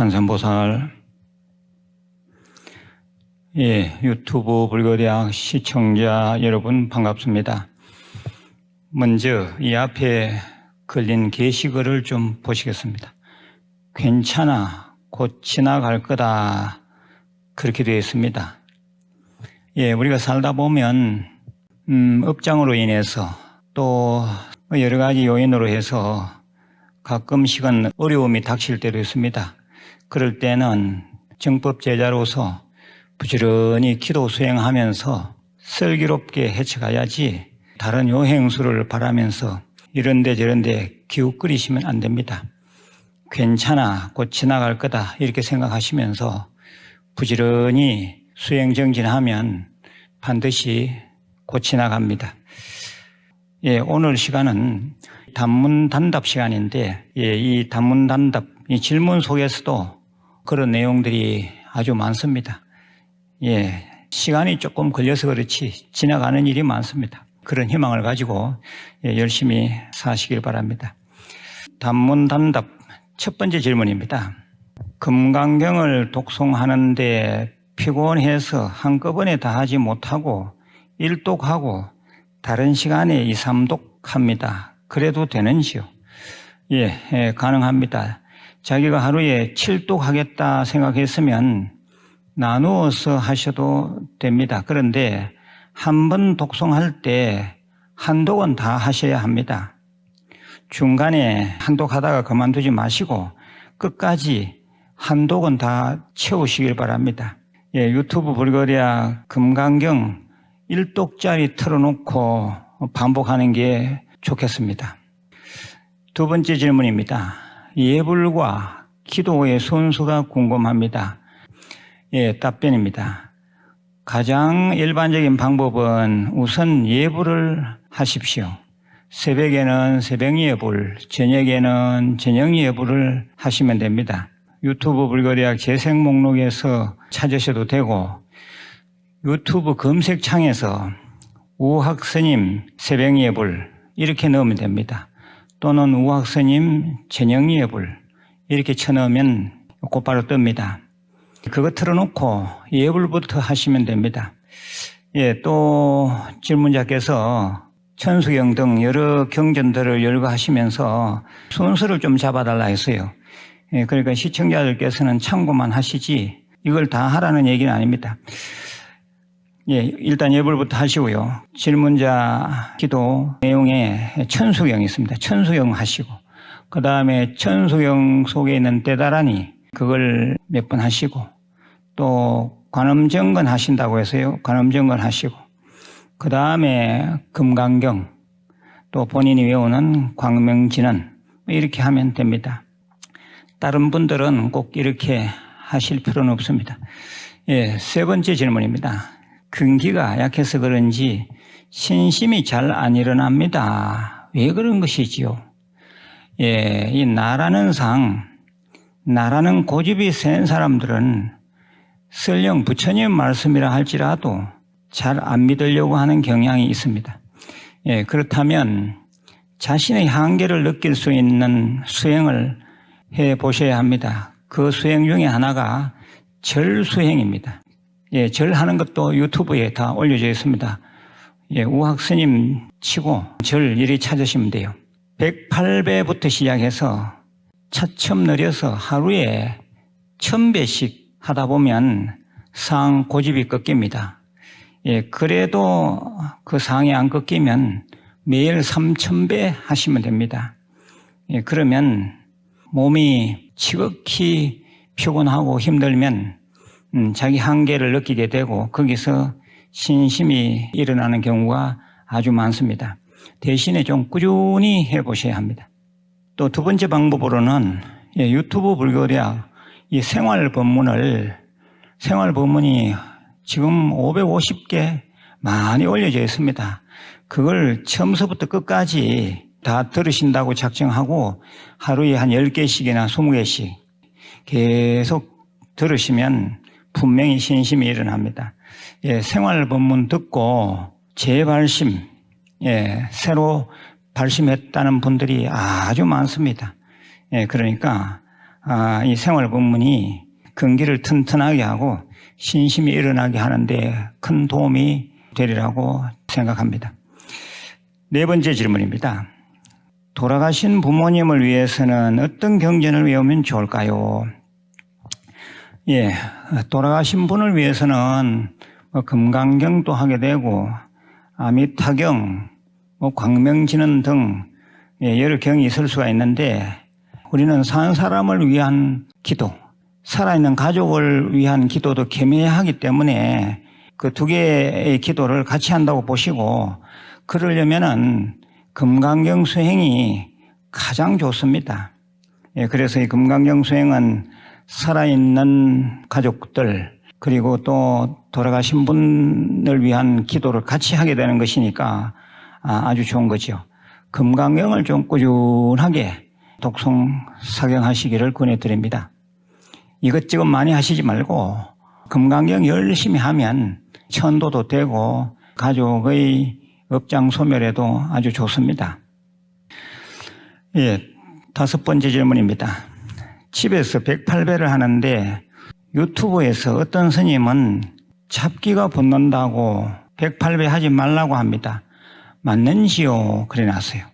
관세음보살. 유튜브 불교대학 시청자 여러분 반갑습니다. 먼저 이 앞에 걸린 게시글을 좀 보시겠습니다. 괜찮아, 곧 지나갈 거다, 그렇게 되어 있습니다. 우리가 살다 보면 업장으로 인해서 또 여러 가지 요인으로 해서 가끔씩은 어려움이 닥칠 때도 있습니다. 그럴 때는 정법제자로서 부지런히 기도 수행하면서 슬기롭게 헤쳐가야지 다른 요행수를 바라면서 이런데 저런데 기웃거리시면 안 됩니다. 괜찮아, 곧 지나갈 거다, 이렇게 생각하시면서 부지런히 수행 정진하면 반드시 곧 지나갑니다. 오늘 시간은 단문단답 시간인데, 이 단문단답, 이 질문 속에서도 그런 내용들이 아주 많습니다. 시간이 조금 걸려서 그렇지 지나가는 일이 많습니다. 그런 희망을 가지고 열심히 사시길 바랍니다. 단문단답 첫 번째 질문입니다. 금강경을 독송하는데 피곤해서 한꺼번에 다 하지 못하고 일독하고 다른 시간에 2, 3독합니다. 그래도 되는지요? 가능합니다. 자기가 하루에 7독 하겠다 생각했으면 나누어서 하셔도 됩니다. 그런데 한 번 독송할 때 한 독은 다 하셔야 합니다. 중간에 한 독 하다가 그만두지 마시고 끝까지 한 독은 다 채우시길 바랍니다. 유튜브 불교대학 금강경 1독짜리 틀어놓고 반복하는 게 좋겠습니다. 두 번째 질문입니다. 예불과 기도의 순서가 궁금합니다. 답변입니다. 가장 일반적인 방법은 우선 예불을 하십시오. 새벽에는 새벽예불, 저녁에는 저녁예불을 하시면 됩니다. 유튜브 불교대학 재생 목록에서 찾으셔도 되고 유튜브 검색창에서 우학스님 새벽예불 이렇게 넣으면 됩니다. 또는 우학스님 저녁예불 이렇게 쳐넣으면 곧바로 뜹니다. 그거 틀어놓고 예불부터 하시면 됩니다. 또 질문자께서 천수경 등 여러 경전들을 열거하시면서 순서를 좀 잡아달라 했어요. 그러니까 시청자들께서는 참고만 하시지 이걸 다 하라는 얘기는 아닙니다. 일단 예불부터 하시고요. 질문자 기도 내용에 천수경이 있습니다. 천수경 하시고 그 다음에 천수경 속에 있는 떼다라니 그걸 몇 번 하시고 또 관음정건 하신다고 해서요. 관음정건 하시고 그 다음에 금강경 또 본인이 외우는 광명진언 이렇게 하면 됩니다. 다른 분들은 꼭 이렇게 하실 필요는 없습니다. 세 번째 질문입니다. 근기가 약해서 그런지 신심이 잘 안 일어납니다. 왜 그런 것이지요? 이 나라는 고집이 센 사람들은 설령 부처님 말씀이라 할지라도 잘 안 믿으려고 하는 경향이 있습니다. 그렇다면 자신의 한계를 느낄 수 있는 수행을 해 보셔야 합니다. 그 수행 중에 하나가 절수행입니다. 절하는 것도 유튜브에 다 올려져 있습니다. 우학스님 치고 절 이리 찾으시면 돼요. 108배부터 시작해서 차츰 느려서 하루에 1000배씩 하다 보면 상 고집이 꺾입니다. 그래도 그 상이 안 꺾이면 매일 3000배 하시면 됩니다. 그러면 몸이 지극히 피곤하고 힘들면 자기 한계를 느끼게 되고 거기서 신심이 일어나는 경우가 아주 많습니다. 대신에 좀 꾸준히 해보셔야 합니다. 또 두 번째 방법으로는 유튜브 불교대학 이 생활법문이 지금 550개 많이 올려져 있습니다. 그걸 처음서부터 끝까지 다 들으신다고 작정하고 하루에 한 10개씩이나 20개씩 계속 들으시면 분명히 신심이 일어납니다. 생활법문 듣고 재발심, 새로 발심했다는 분들이 아주 많습니다. 그러니까 이 생활 법문이 근기를 튼튼하게 하고 신심이 일어나게 하는데 큰 도움이 되리라고 생각합니다. 네 번째 질문입니다. 돌아가신 부모님을 위해서는 어떤 경전을 외우면 좋을까요? 돌아가신 분을 위해서는 금강경도 하게 되고 아미타경, 광명진언 등 여러 경이 있을 수가 있는데 우리는 산 사람을 위한 기도, 살아있는 가족을 위한 기도도 겸해하기 때문에 그 두 개의 기도를 같이 한다고 보시고 그러려면은 금강경 수행이 가장 좋습니다. 그래서 이 금강경 수행은 살아있는 가족들 그리고 또 돌아가신 분을 위한 기도를 같이 하게 되는 것이니까 아주 좋은 거죠. 금강경을 좀 꾸준하게 독송 사경하시기를 권해드립니다. 이것저것 많이 하시지 말고 금강경 열심히 하면 천도도 되고 가족의 업장 소멸에도 아주 좋습니다. 다섯 번째 질문입니다. 집에서 108배를 하는데 유튜브에서 어떤 스님은 잡기가 붙는다고 108배 하지 말라고 합니다. 맞는지요? 그래 놨어요.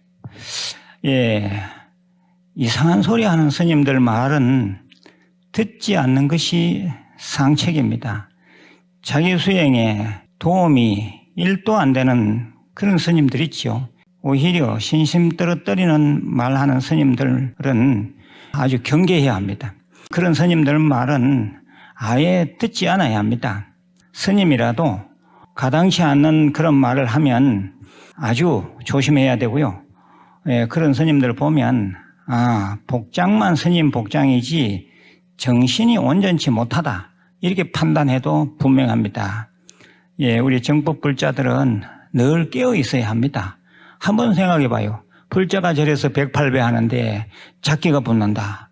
이상한 소리 하는 스님들 말은 듣지 않는 것이 상책입니다. 자기 수행에 도움이 1도 안 되는 그런 스님들 있죠. 오히려 신심 떨어뜨리는 말하는 스님들은 아주 경계해야 합니다. 그런 스님들 말은 아예 듣지 않아야 합니다. 스님이라도 가당치 않는 그런 말을 하면 아주 조심해야 되고요. 그런 스님들 보면 복장만 스님 복장이지 정신이 온전치 못하다 이렇게 판단해도 분명합니다. 우리 정법 불자들은 늘 깨어 있어야 합니다. 한번 생각해 봐요. 불자가 절에서 108배 하는데 잡기가 붙는다.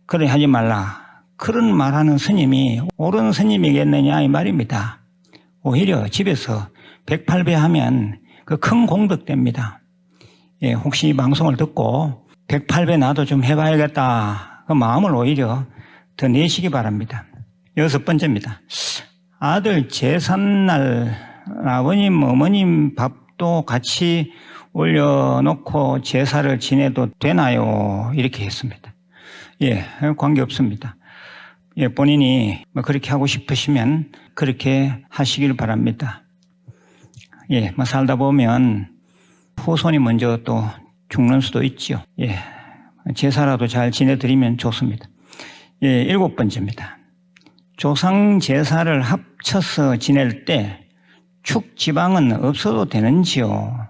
그래 하지 말라. 그런 말하는 스님이 옳은 스님이겠느냐 이 말입니다. 오히려 집에서 108배 하면 그 큰 공덕됩니다. 혹시 이 방송을 듣고 108배 나도 좀 해봐야겠다. 그 마음을 오히려 더 내시기 바랍니다. 여섯 번째입니다. 아들 제삿날 아버님 어머님 밥도 같이 올려놓고 제사를 지내도 되나요? 이렇게 했습니다. 관계없습니다. 본인이 그렇게 하고 싶으시면 그렇게 하시길 바랍니다. 살다 보면 후손이 먼저 또 죽는 수도 있죠. 제사라도 잘 지내드리면 좋습니다. 일곱 번째입니다. 조상 제사를 합쳐서 지낼 때 축지방은 없어도 되는지요?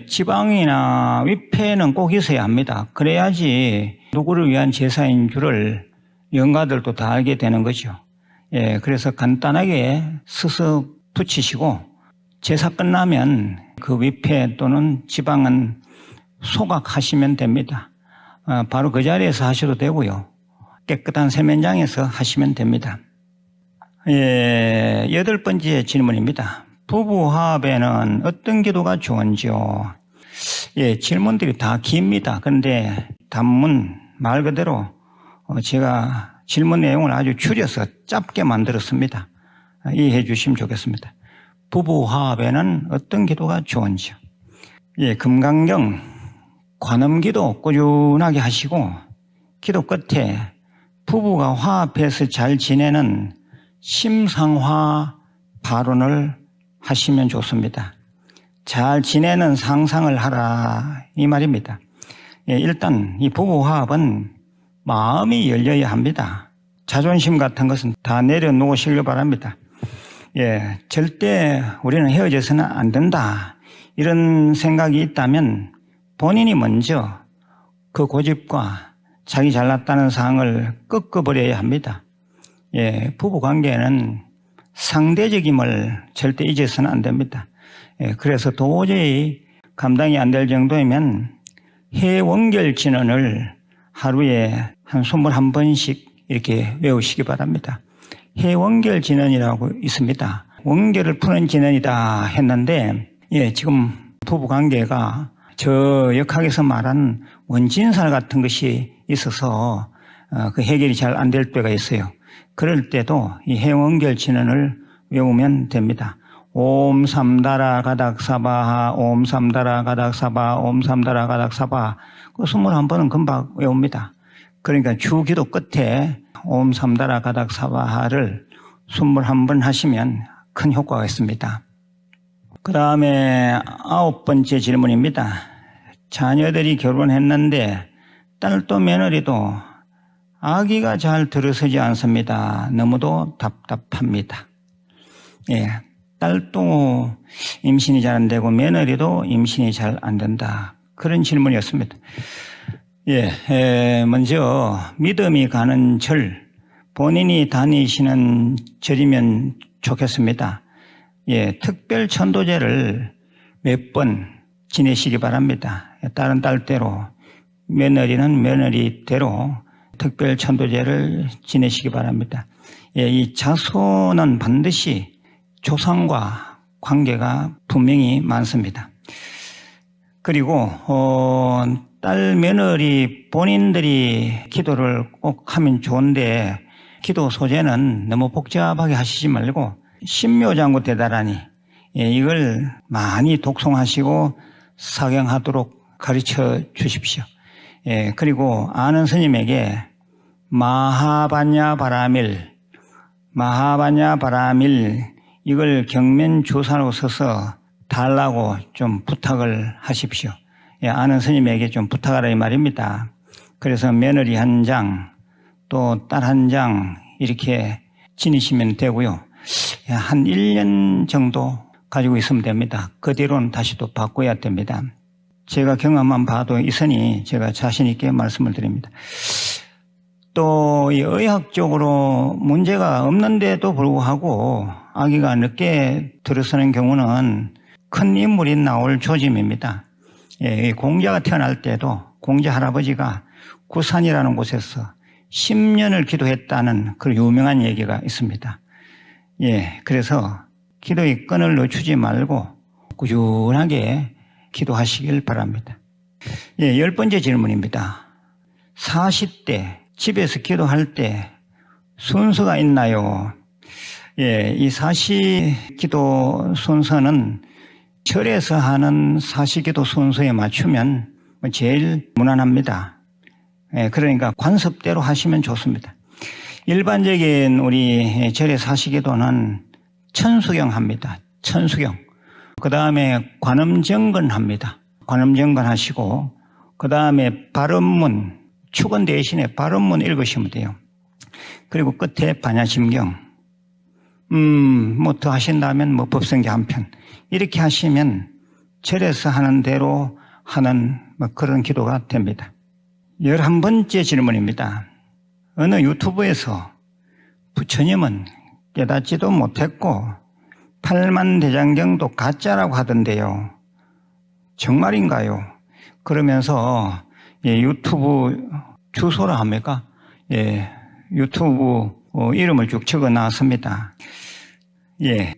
지방이나 위패는 꼭 있어야 합니다. 그래야지 누구를 위한 제사인 줄을 영가들도 다 알게 되는 거죠. 그래서 간단하게 스스 붙이시고 제사 끝나면 그 위패 또는 지방은 소각하시면 됩니다. 바로 그 자리에서 하셔도 되고요. 깨끗한 세면장에서 하시면 됩니다. 여덟 번째 질문입니다. 부부화합에는 어떤 기도가 좋은지요? 질문들이 다 깁니다. 그런데 단문 말 그대로 제가 질문 내용을 아주 줄여서 짧게 만들었습니다. 이해해 주시면 좋겠습니다. 부부화합에는 어떤 기도가 좋은지요? 금강경 관음기도 꾸준하게 하시고 기도 끝에 부부가 화합해서 잘 지내는 심상화 발언을 하시면 좋습니다. 잘 지내는 상상을 하라 이 말입니다. 일단 이 부부화합은 마음이 열려야 합니다. 자존심 같은 것은 다 내려놓으시길 바랍니다. 절대 우리는 헤어져서는 안 된다 이런 생각이 있다면 본인이 먼저 그 고집과 자기 잘났다는 상을 꺾어버려야 합니다. 부부관계는 상대적임을 절대 잊어서는 안 됩니다. 그래서 도저히 감당이 안 될 정도이면 해원결 진언을 하루에 한 21번씩 이렇게 외우시기 바랍니다. 해원결 진언이라고 있습니다. 원결을 푸는 진언이다 했는데 지금 부부관계가 저 역학에서 말하는 원진살 같은 것이 있어서 그 해결이 잘 안 될 때가 있어요. 그럴 때도 이 해영응결진언을 외우면 됩니다. 옴 삼다라 가닥사바하 옴 삼다라 가닥사바 옴 삼다라 가닥사바 그 21번은 금방 외웁니다. 그러니까 주기도 끝에 옴 삼다라 가닥사바하를 21번 하시면 큰 효과가 있습니다. 그 다음에 9번째 질문입니다. 자녀들이 결혼했는데 딸도 며느리도 아기가 잘 들어서지 않습니다. 너무도 답답합니다. 예, 딸도 임신이 잘 안 되고 며느리도 임신이 잘 안 된다. 그런 질문이었습니다. 예, 먼저 믿음이 가는 절, 본인이 다니시는 절이면 좋겠습니다. 예, 특별 천도제를 몇 번 지내시기 바랍니다. 딸은 딸대로, 며느리는 며느리대로 특별 천도제를 지내시기 바랍니다. 예, 이 자손은 반드시 조상과 관계가 분명히 많습니다. 그리고 딸 며느리 본인들이 기도를 꼭 하면 좋은데 기도 소재는 너무 복잡하게 하시지 말고 신묘장구 대다라니 이걸 많이 독송하시고 사경하도록 가르쳐 주십시오. 그리고 아는 스님에게 마하바냐 바라밀 이걸 경면 주사로 써서 달라고 좀 부탁을 하십시오. 아는 스님에게 좀 부탁하라 이 말입니다. 그래서 며느리 한 장, 또 딸 한 장 이렇게 지니시면 되고요. 한 1년 정도 가지고 있으면 됩니다. 그 뒤로는 다시 또 바꿔야 됩니다. 제가 경험만 봐도 있으니 제가 자신 있게 말씀을 드립니다. 또 이 의학적으로 문제가 없는데도 불구하고 아기가 늦게 들어서는 경우는 큰 인물이 나올 조짐입니다. 예, 공자가 태어날 때도 공자 할아버지가 구산이라는 곳에서 10년을 기도했다는 그 유명한 얘기가 있습니다. 예, 그래서 기도의 끈을 늦추지 말고 꾸준하게 기도하시길 바랍니다. 예, 10번째 질문입니다. 40대 집에서 기도할 때 순서가 있나요? 예, 이 40기도 순서는 절에서 하는 40기도 순서에 맞추면 제일 무난합니다. 예, 그러니까 관습대로 하시면 좋습니다. 일반적인 우리 절의 40기도는 천수경 합니다. 천수경. 그 다음에 관음정건 합니다. 관음정건 하시고 그 다음에 발음문, 축원 대신에 발음문 읽으시면 돼요. 그리고 끝에 반야심경. 뭐 더 하신다면 뭐 법성계 한 편. 이렇게 하시면 절에서 하는 대로 하는 뭐 그런 기도가 됩니다. 11번째 질문입니다. 어느 유튜브에서 부처님은 깨닫지도 못했고 팔만대장경도 가짜라고 하던데요. 정말인가요? 그러면서 유튜브 주소라 합니까? 유튜브 이름을 쭉 적어 놨습니다.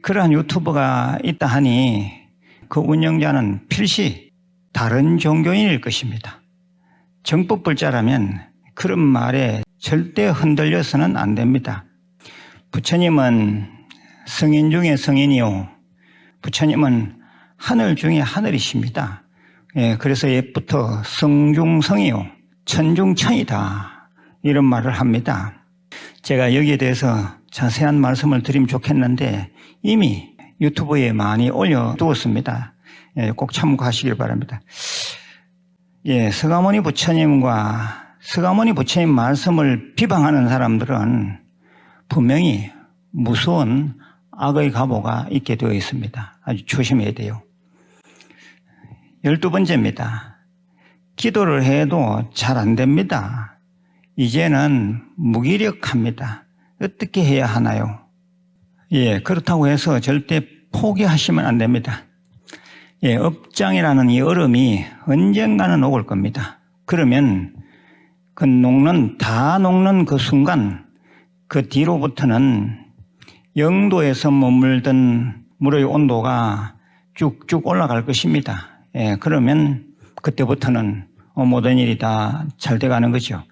그러한 유튜브가 있다 하니 그 운영자는 필시 다른 종교인일 것입니다. 정법불자라면 그런 말에 절대 흔들려서는 안 됩니다. 부처님은 성인 중에 성인이요. 부처님은 하늘 중에 하늘이십니다. 그래서 옛부터 성중성이요. 천중천이다. 이런 말을 합니다. 제가 여기에 대해서 자세한 말씀을 드리면 좋겠는데 이미 유튜브에 많이 올려두었습니다. 꼭 참고하시길 바랍니다. 서가모니 부처님과 서가모니 부처님 말씀을 비방하는 사람들은 분명히 무서운 악의 가보가 있게 되어 있습니다. 아주 조심해야 돼요. 12번째입니다. 기도를 해도 잘 안 됩니다. 이제는 무기력합니다. 어떻게 해야 하나요? 그렇다고 해서 절대 포기하시면 안 됩니다. 업장이라는 이 얼음이 언젠가는 녹을 겁니다. 그러면 다 녹는 그 순간 그 뒤로부터는 0도에서 머물던 물의 온도가 쭉쭉 올라갈 것입니다. 그러면 그때부터는 모든 일이 다 잘 돼가는 거죠.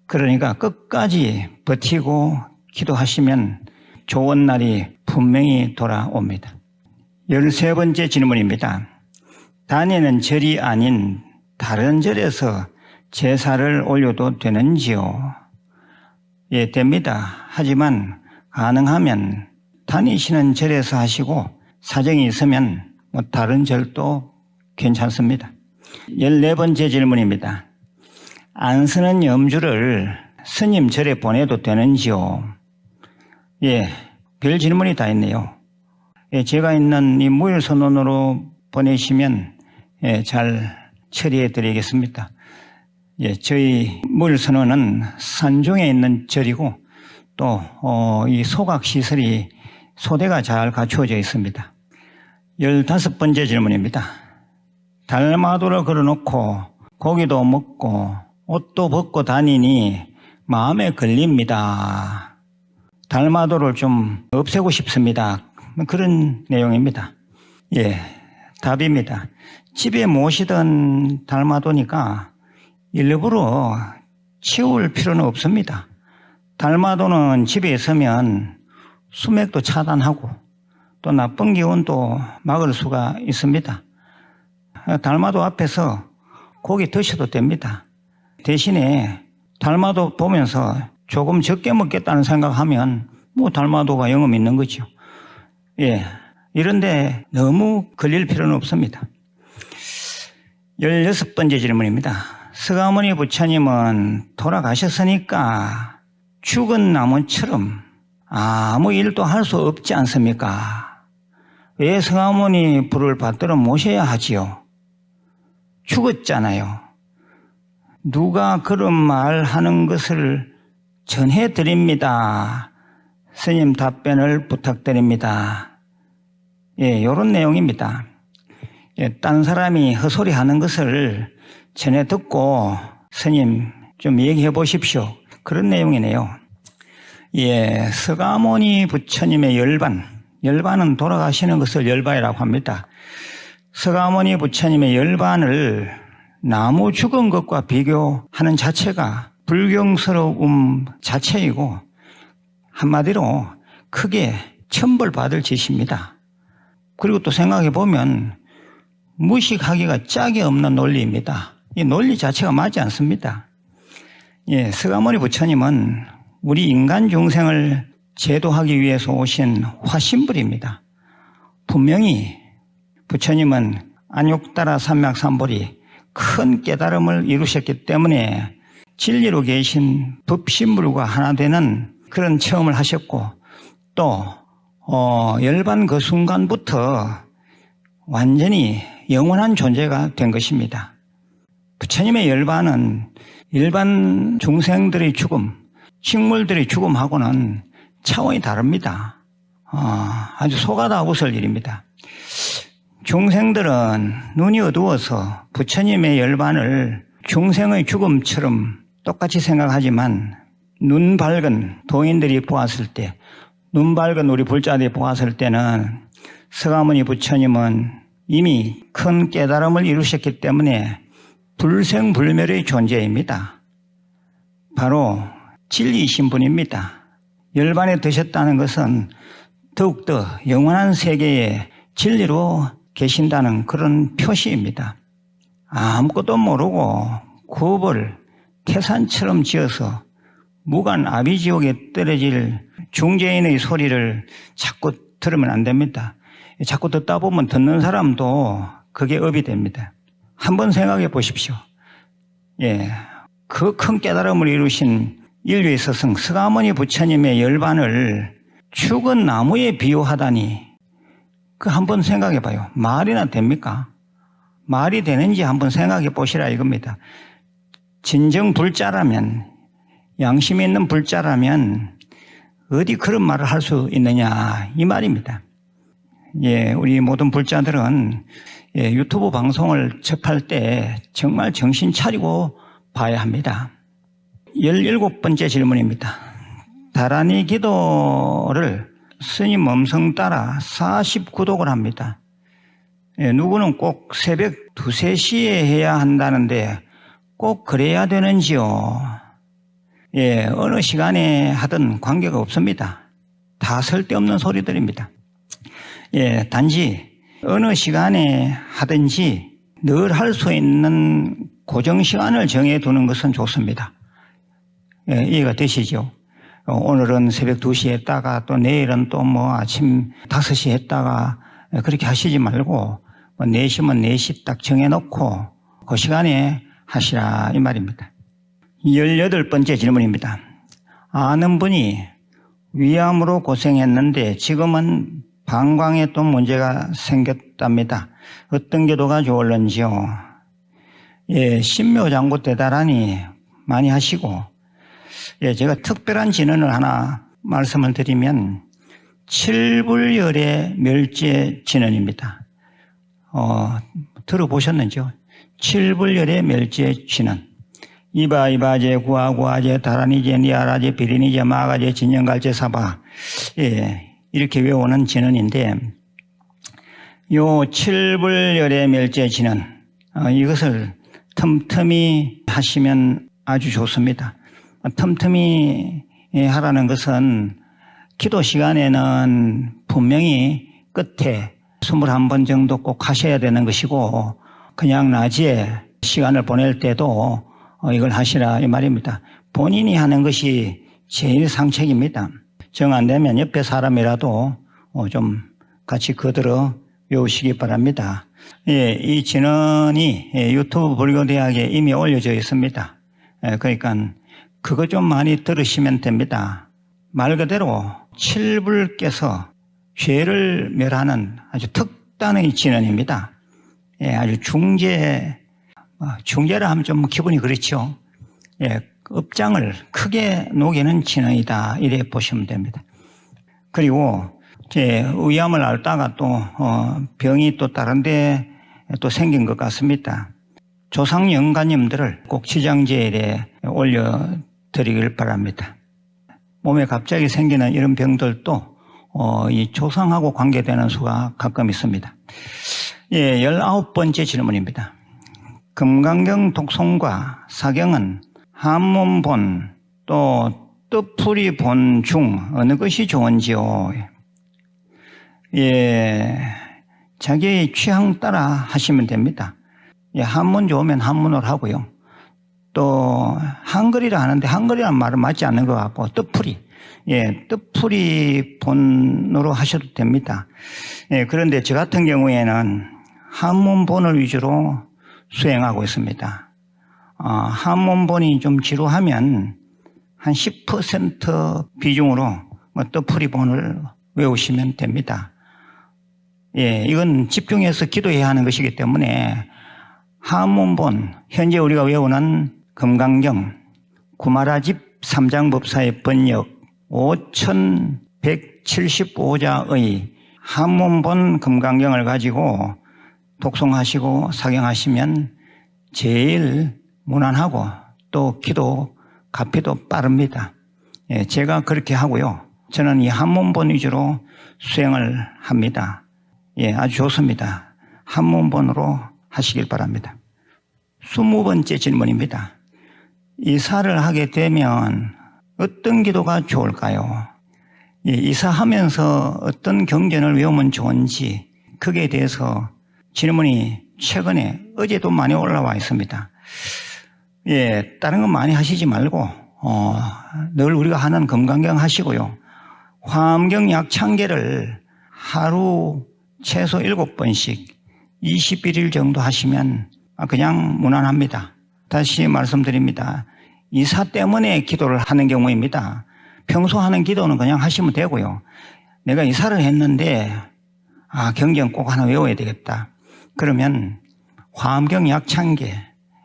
그러니까 끝까지 버티고 기도하시면 좋은 날이 분명히 돌아옵니다. 13번째 질문입니다. 다니는 절이 아닌 다른 절에서 제사를 올려도 되는지요? 예, 됩니다. 하지만 가능하면 다니시는 절에서 하시고 사정이 있으면 다른 절도 괜찮습니다. 14번째 질문입니다. 안 쓰는 염주를 스님 절에 보내도 되는지요? 예, 별 질문이 다 있네요. 예, 제가 있는 이 무일선언으로 보내시면 예, 잘 처리해 드리겠습니다. 예, 저희 무일선언은 산중에 있는 절이고 또 이 소각시설이 소대가 잘 갖추어져 있습니다. 15번째 질문입니다. 달마도를 걸어놓고 고기도 먹고 옷도 벗고 다니니 마음에 걸립니다. 달마도를 좀 없애고 싶습니다. 그런 내용입니다. 예, 답입니다. 집에 모시던 달마도니까 일부러 치울 필요는 없습니다. 달마도는 집에 있으면 수맥도 차단하고 또 나쁜 기운도 막을 수가 있습니다. 달마도 앞에서 고기 드셔도 됩니다. 대신에 달마도 보면서 조금 적게 먹겠다는 생각하면 달마도가 영업 있는 거죠. 예, 이런데 너무 걸릴 필요는 없습니다. 16번째 질문입니다. 서가모니 부처님은 돌아가셨으니까 죽은 나무처럼 아무 일도 할 수 없지 않습니까? 왜 서가모니 불을 받들어 모셔야 하지요? 죽었잖아요. 누가 그런 말 하는 것을 전해드립니다. 스님 답변을 부탁드립니다. 예, 이런 내용입니다. 예, 딴 사람이 헛소리 하는 것을 전해 듣고 스님 좀 얘기해 보십시오. 그런 내용이네요. 예, 서가모니 부처님의 열반은 돌아가시는 것을 열반이라고 합니다. 서가모니 부처님의 열반을 나무 죽은 것과 비교하는 자체가 불경스러움 자체이고 한마디로 크게 천벌받을 짓입니다. 그리고 또 생각해 보면 무식하기가 짝이 없는 논리입니다. 이 논리 자체가 맞지 않습니다. 예, 서가모니 부처님은 우리 인간 중생을 제도하기 위해서 오신 화신불입니다. 분명히 부처님은 안욕따라 삼맥삼보리 큰 깨달음을 이루셨기 때문에 진리로 계신 법신불과 하나 되는 그런 체험을 하셨고 또 열반 그 순간부터 완전히 영원한 존재가 된 것입니다. 부처님의 열반은 일반 중생들의 죽음, 식물들의 죽음하고는 차원이 다릅니다. 아주 속아다 웃을 일입니다. 중생들은 눈이 어두워서 부처님의 열반을 중생의 죽음처럼 똑같이 생각하지만 눈 밝은 도인들이 보았을 때, 눈 밝은 우리 불자들이 보았을 때는 서가모니 부처님은 이미 큰 깨달음을 이루셨기 때문에 불생불멸의 존재입니다. 바로 진리이신 분입니다. 열반에 드셨다는 것은 더욱더 영원한 세계에 진리로 계신다는 그런 표시입니다. 아무것도 모르고 굽을 태산처럼 지어서 무간 아비지옥에 떨어질 중재인의 소리를 자꾸 들으면 안 됩니다. 자꾸 듣다 보면 듣는 사람도 그게 업이 됩니다. 한번 생각해 보십시오. 예, 그 큰 깨달음을 이루신 인류의 스승 서가모니 부처님의 열반을 죽은 나무에 비유하다니 그 한번 생각해 봐요. 말이나 됩니까? 말이 되는지 한번 생각해 보시라 이겁니다. 진정 불자라면, 양심 있는 불자라면 어디 그런 말을 할 수 있느냐 이 말입니다. 예, 우리 모든 불자들은 유튜브 방송을 접할 때 정말 정신 차리고 봐야 합니다. 17번째 질문입니다. 다라니 기도를 스님 음성 따라 49독을 합니다. 누구는 꼭 새벽 2, 3시에 해야 한다는데 꼭 그래야 되는지요? 어느 시간에 하든 관계가 없습니다. 다 쓸데없는 소리들입니다. 단지 어느 시간에 하든지 늘 할 수 있는 고정 시간을 정해두는 것은 좋습니다. 이해가 되시죠? 오늘은 새벽 2시에 했다가 또 내일은 또 뭐 아침 5시에 했다가 그렇게 하시지 말고 4시면 4시 딱 정해놓고 그 시간에 하시라 이 말입니다. 18번째 질문입니다. 아는 분이 위암으로 고생했는데 지금은 방광에 또 문제가 생겼답니다. 어떤 기도가 좋을런지요? 신묘장구 대단히 많이 하시고, 제가 특별한 진언을 하나 말씀을 드리면 칠불열의 멸제 진언입니다. 들어보셨는지요? 칠불열의 멸제 진언. 이바제 구아제 다라니제 니아라제 비리니제 마가제 진영갈제 사바. 이렇게 외우는 진언인데, 요 칠불열의 멸제 진언, 이것을 틈틈이 하시면 아주 좋습니다. 틈틈이 하라는 것은 기도 시간에는 분명히 끝에 21번 정도 꼭 하셔야 되는 것이고, 그냥 낮에 시간을 보낼 때도 이걸 하시라 이 말입니다. 본인이 하는 것이 제일 상책입니다. 정 안 되면 옆에 사람이라도 좀 같이 거들어 외우시기 바랍니다. 이 진언이 유튜브 불교대학에 이미 올려져 있습니다. 그러니까 그거 좀 많이 들으시면 됩니다. 말 그대로 칠불께서 죄를 멸하는 아주 특단의 진언입니다. 아주 중재라 하면 좀 기분이 그렇죠. 업장을 크게 녹이는 진언이다 이래 보시면 됩니다. 그리고 위암을 앓다가 또 병이 또 다른 데 또 생긴 것 같습니다. 조상영가님들을 꼭 지장제일에 올려드리길 바랍니다. 몸에 갑자기 생기는 이런 병들도 이 조상하고 관계되는 수가 가끔 있습니다. 19번째 질문입니다. 금강경 독송과 사경은 한문본 또 뜻풀이본 중 어느 것이 좋은지요? 자기의 취향 따라 하시면 됩니다. 한문 좋으면 한문으로 하고요. 또 한글이라 하는데 한글이라는 말은 맞지 않는 것 같고 뜻풀이 본으로 하셔도 됩니다. 그런데 저 같은 경우에는 한문본을 위주로 수행하고 있습니다. 한문본이 좀 지루하면 한 10% 비중으로 뜻풀이 본을 외우시면 됩니다. 이건 집중해서 기도해야 하는 것이기 때문에 한문본, 현재 우리가 외우는 금강경, 구마라집 삼장법사의 번역 5175자의 한문본 금강경을 가지고 독송하시고 사경하시면 제일 무난하고 또 기도 가피도 빠릅니다. 제가 그렇게 하고요. 저는 이 한문본 위주로 수행을 합니다. 아주 좋습니다. 한문본으로 하시길 바랍니다. 20번째 질문입니다. 이사를 하게 되면 어떤 기도가 좋을까요? 이사하면서 어떤 경전을 외우면 좋은지 거기에 대해서 질문이 최근에 어제도 많이 올라와 있습니다. 다른 건 많이 하시지 말고 늘 우리가 하는 금강경 하시고요. 화엄경 약창계를 하루 최소 7번씩 21일 정도 하시면 그냥 무난합니다. 다시 말씀드립니다. 이사 때문에 기도를 하는 경우입니다. 평소 하는 기도는 그냥 하시면 되고요. 내가 이사를 했는데 경전 꼭 하나 외워야 되겠다. 그러면 화엄경 약창계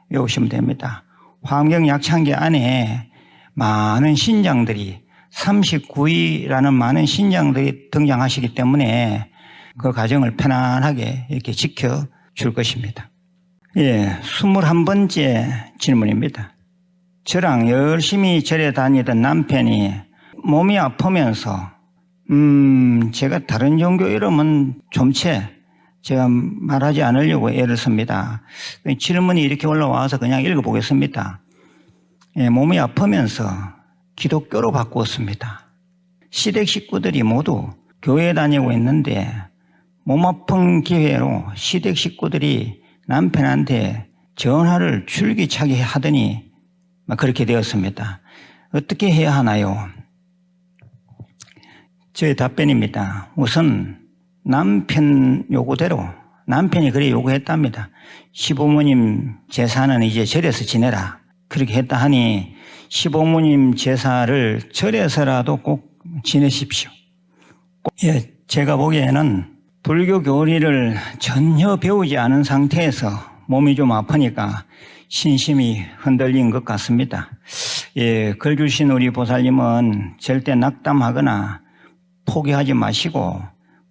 외우시면 됩니다. 화엄경 약창계 안에 많은 신장들이 39위라는 많은 신장들이 등장하시기 때문에 그 과정을 편안하게 이렇게 지켜줄 것입니다. 21번째 질문입니다. 저랑 열심히 절에 다니던 남편이 몸이 아프면서 제가 다른 종교 이름은 좀채 제가 말하지 않으려고 애를 씁니다. 질문이 이렇게 올라와서 그냥 읽어보겠습니다. 몸이 아프면서 기독교로 바꾸었습니다. 시댁 식구들이 모두 교회 다니고 있는데 몸 아픈 기회로 시댁 식구들이 남편한테 전화를 줄기차게 하더니 그렇게 되었습니다. 어떻게 해야 하나요? 저의 답변입니다. 우선 남편 요구대로 남편이 그래 요구했답니다. 시부모님 제사는 이제 절에서 지내라. 그렇게 했다 하니 시부모님 제사를 절에서라도 꼭 지내십시오. 예, 제가 보기에는 불교 교리를 전혀 배우지 않은 상태에서 몸이 좀 아프니까 신심이 흔들린 것 같습니다. 예, 글 주신 우리 보살님은 절대 낙담하거나 포기하지 마시고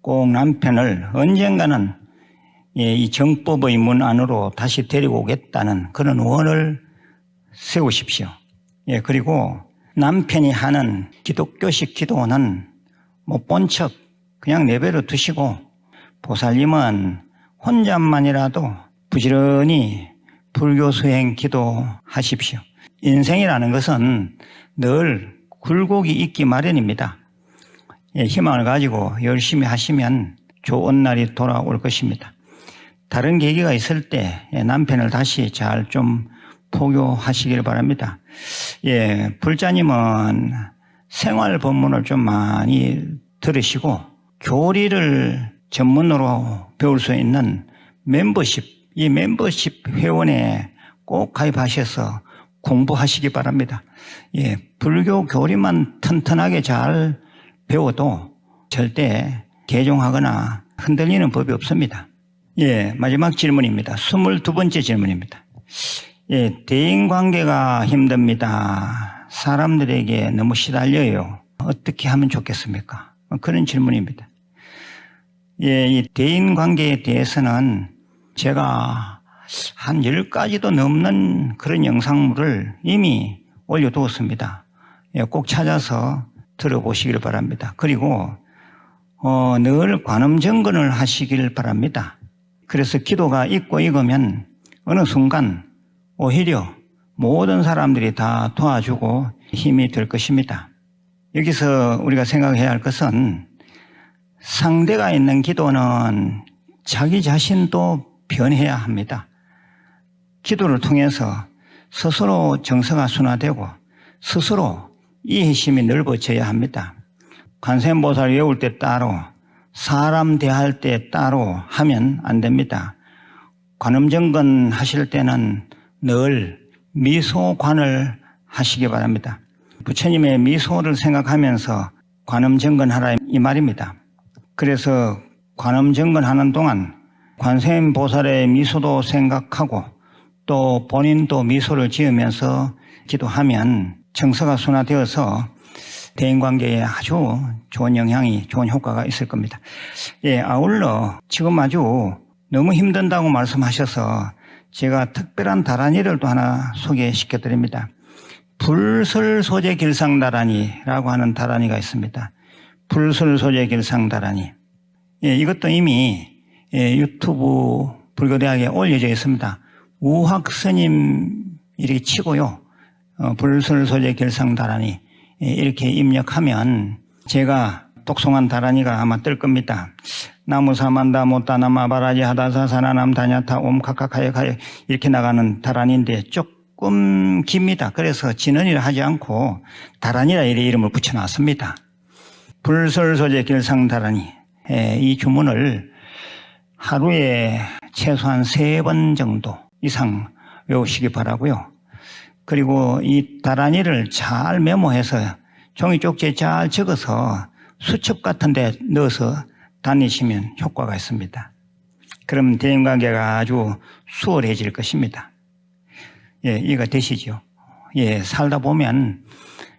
꼭 남편을 언젠가는 이 정법의 문 안으로 다시 데리고 오겠다는 그런 원을 세우십시오. 예, 그리고 남편이 하는 기독교식 기도는 못 본 척 그냥 내버려 두시고 보살님은 혼자만이라도 부지런히 불교 수행 기도하십시오. 인생이라는 것은 늘 굴곡이 있기 마련입니다. 예, 희망을 가지고 열심히 하시면 좋은 날이 돌아올 것입니다. 다른 계기가 있을 때 남편을 다시 잘 좀 포교하시길 바랍니다. 예, 불자님은 생활 법문을 좀 많이 들으시고 교리를 전문으로 배울 수 있는 멤버십, 이 멤버십 회원에 꼭 가입하셔서 공부하시기 바랍니다. 예, 불교 교리만 튼튼하게 잘 배워도 절대 개종하거나 흔들리는 법이 없습니다. 예, 마지막 질문입니다. 22번째 질문입니다. 예, 대인관계가 힘듭니다. 사람들에게 너무 시달려요. 어떻게 하면 좋겠습니까? 그런 질문입니다. 예, 이 대인관계에 대해서는 제가 한 10가지도 넘는 그런 영상물을 이미 올려두었습니다. 예, 꼭 찾아서 들어보시길 바랍니다. 그리고 늘 관음정건을 하시길 바랍니다. 그래서 기도가 있고 익으면 어느 순간 오히려 모든 사람들이 다 도와주고 힘이 될 것입니다. 여기서 우리가 생각해야 할 것은 상대가 있는 기도는 자기 자신도 변해야 합니다. 기도를 통해서 스스로 정서가 순화되고 스스로 이해심이 넓어져야 합니다. 관세음보살 외울 때 따로 사람 대할 때 따로 하면 안 됩니다. 관음정건 하실 때는 늘 미소관을 하시기 바랍니다. 부처님의 미소를 생각하면서 관음정건하라 이 말입니다. 그래서 관음정건하는 동안 관세음보살의 미소도 생각하고 또 본인도 미소를 지으면서 기도하면 정서가 순화되어서 대인관계에 아주 좋은 영향이, 좋은 효과가 있을 겁니다. 예, 아울러 지금 아주 너무 힘든다고 말씀하셔서 제가 특별한 다라니를 또 하나 소개시켜 드립니다. 불설소재 길상다라니라고 하는 다라니가 있습니다. 불설소재 길상다라니. 예, 이것도 이미 유튜브 불교대학에 올려져 있습니다. 우학스님 이렇게 치고요. 불설소재 길상다라니 이렇게 입력하면 제가 독송한 다라니가 아마 뜰 겁니다. 나무사만다 못다나마 바라지 하다사 사나남 다냐타 옴카카카야카야 이렇게 나가는 다라니인데 조금 깁니다. 그래서 진언이라 하지 않고 다라니라 이름을 붙여놨습니다. 불설소재 길상다라니 이 주문을 하루에 최소한 3번 정도 이상 외우시기 바라고요. 그리고 이 다라니를 잘 메모해서 종이 쪽지에 잘 적어서 수첩 같은 데 넣어서 다니시면 효과가 있습니다. 그럼 대인관계가 아주 수월해질 것입니다. 예, 이해가 되시죠? 예, 살다 보면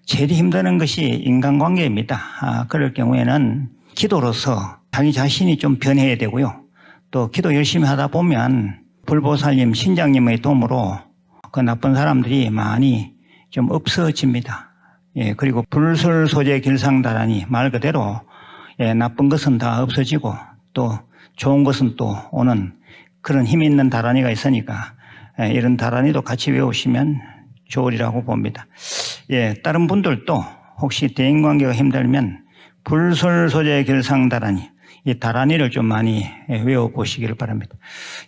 제일 힘드는 것이 인간관계입니다. 그럴 경우에는 기도로서 자기 자신이 좀 변해야 되고요. 또 기도 열심히 하다 보면 불보살님, 신장님의 도움으로 그 나쁜 사람들이 많이 좀 없어집니다. 예, 그리고 불설소재 길상다라니 말 그대로 나쁜 것은 다 없어지고 또 좋은 것은 또 오는 그런 힘 있는 다라니가 있으니까 이런 다라니도 같이 외우시면 좋으리라고 봅니다. 예, 다른 분들도 혹시 대인관계가 힘들면 불설소재 결상다라니, 이 다라니를 좀 많이 외워보시기를 바랍니다.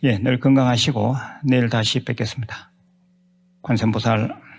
예, 늘 건강하시고 내일 다시 뵙겠습니다. 관세음보살.